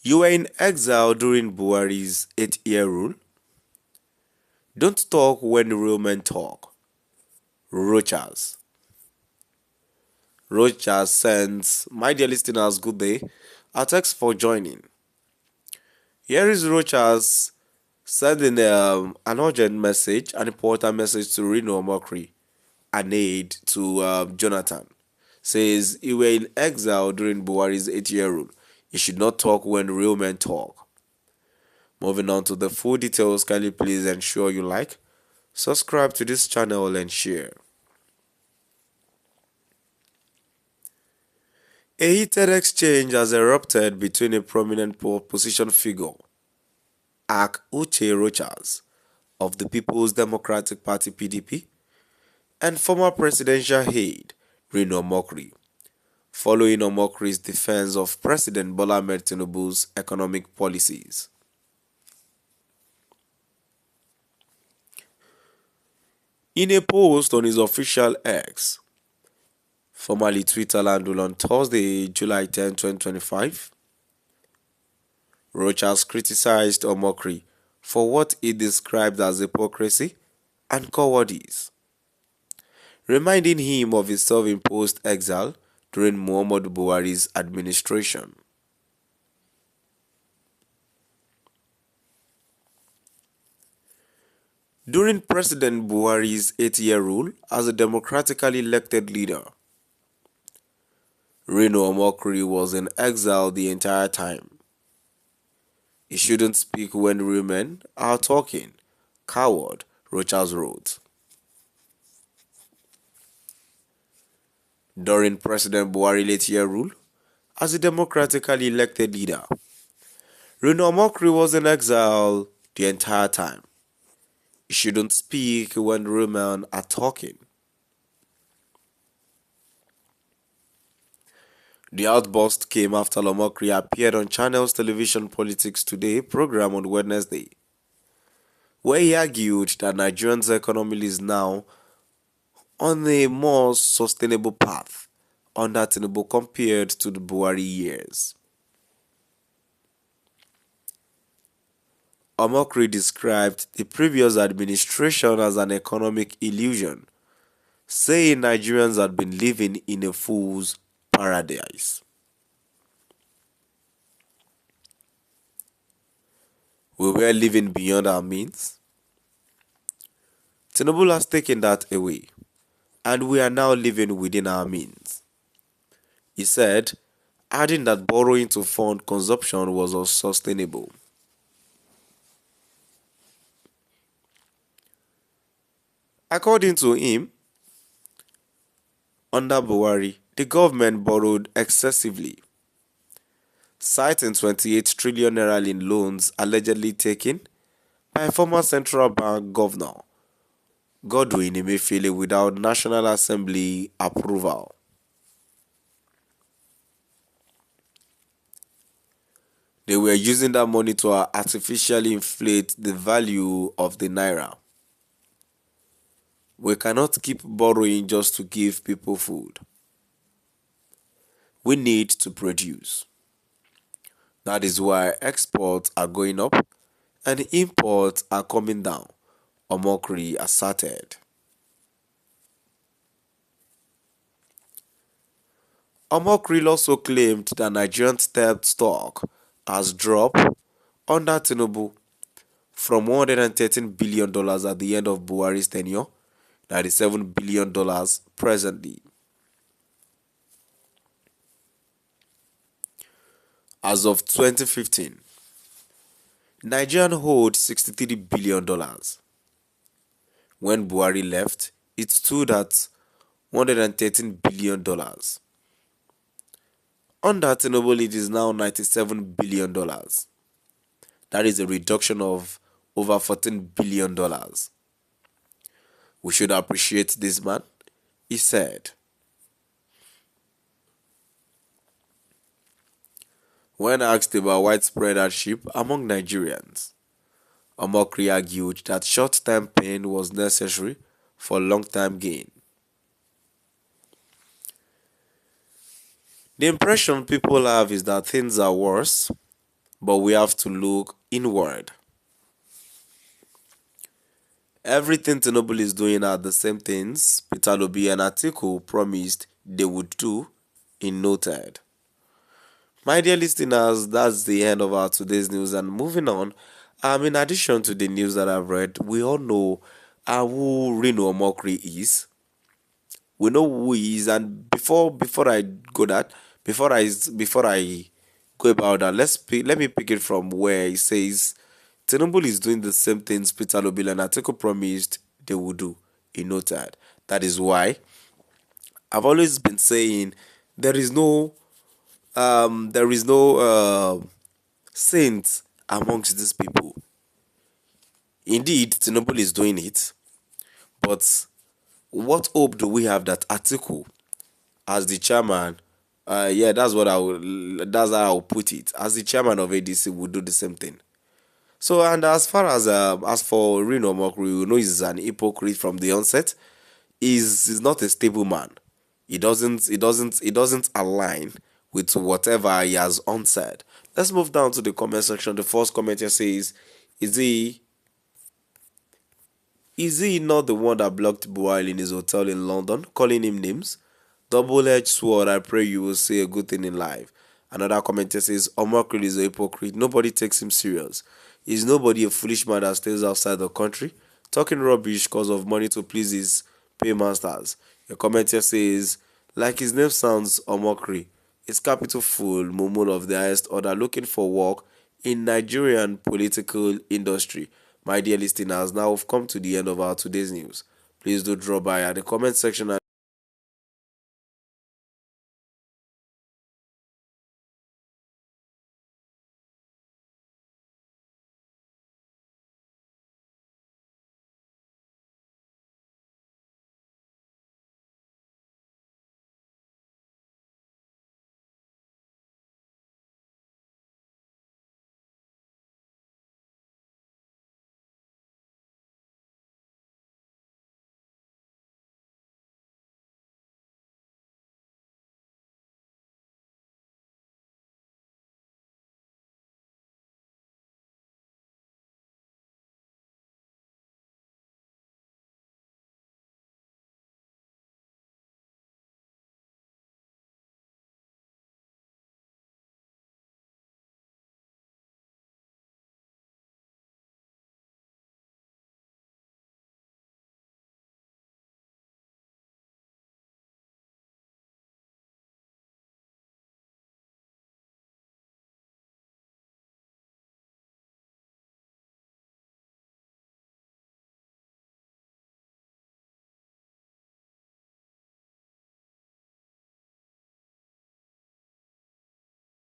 You were in exile during Buhari's 8-year rule. Don't talk when real men talk. Rochas. Rochas sends, my dear listeners, good day. Thanks for joining. Here is Rochas sending an urgent message, an important message to Reno Omokri, an aide to Jonathan. Says, you were in exile during Buhari's 8-year rule. You should not talk when real men talk. Moving on to the full details, kindly please ensure you like, subscribe to this channel and share. A heated exchange has erupted between a prominent opposition figure, Rochas, of the People's Democratic Party (PDP), and former presidential aide Reno Omokri, following Omokri's defense of President Bola Ahmed Tinubu's economic policies. In a post on his official X, formerly Twitter handle, on Thursday, July 10, 2025, Rochas criticized Omokri for what he described as hypocrisy and cowardice, reminding him of his self-imposed exile during Muhammadu Buhari's administration. During President Buhari's 8-year rule as a democratically elected leader, Reno Omokri was in exile the entire time. He shouldn't speak when real men are talking, coward, Rochas wrote. During President Buhari's 8-year rule as a democratically elected leader, Reno Omokri was in exile the entire time. He shouldn't speak when real men are talking. The outburst came after Omokri appeared on Channel's television Politics Today program on Wednesday, where he argued that Nigeria's economy is now on a more sustainable path under Tinubu compared to the Buhari years. Omokri described the previous administration as an economic illusion, saying Nigerians had been living in a fool's paradise. We were living beyond our means. Tinubu has taken that away, and we are now living within our means, he said, adding that borrowing to fund consumption was unsustainable. According to him, under Buhari, the government borrowed excessively, citing 28 trillion naira in loans allegedly taken by former central bank governor Godwin Emefiele without National Assembly approval. They were using that money to artificially inflate the value of the naira. We cannot keep borrowing just to give people food. We need to produce. That is why exports are going up and imports are coming down, Omokri asserted. Omokri also claimed that Nigerian debt stock has dropped under Tinubu from $113 billion at the end of Buhari's tenure, $97 billion presently. As of 2015, Nigeria owed $63 billion. When Buhari left, it stood at $113 billion. Under Tinubu, it is now $97 billion. That is a reduction of over $14 billion. We should appreciate this man, he said. When asked about widespread hardship among Nigerians, Omokri argued that short-term pain was necessary for long-term gain. The impression people have is that things are worse but we have to look inward. Everything Tinubu is doing are the same things Peter Obi and Atiku promised they would do in no time. My dear listeners, that's the end of our today's news. And moving on, in addition to the news that I've read, we all know who Reno Omokri is. We know who he is, and before I go that, before I go about that, let me pick it from where he says Tinubu is doing the same things Peter Obi and Atiku promised they would do in no time. That is why I've always been saying there is no saint amongst these people. Indeed, Tinubu is doing it, but what hope do we have that Atiku, as the chairman, yeah, that's how I'll put it, as the chairman of ADC, would do the same thing. So, and as for Reno Omokri, we know he's an hypocrite from the onset. He's not a stable man. He doesn't align with whatever he has unsaid. Let's move down to the comment section. The first commenter says, "Is he is he not the one that blocked Buhari in his hotel in London, calling him names? Double-edged sword, I pray you will say a good thing in life." Another commenter says, Omokri is a hypocrite. Nobody takes him serious. Is nobody a foolish man that stays outside the country, talking rubbish because of money to please his paymasters? A commenter says, like his name sounds, Omokri is capital full mumu of the highest order looking for work in Nigerian political industry. My dear listeners, now we've come to the end of our today's news. Please do drop by at the comment section and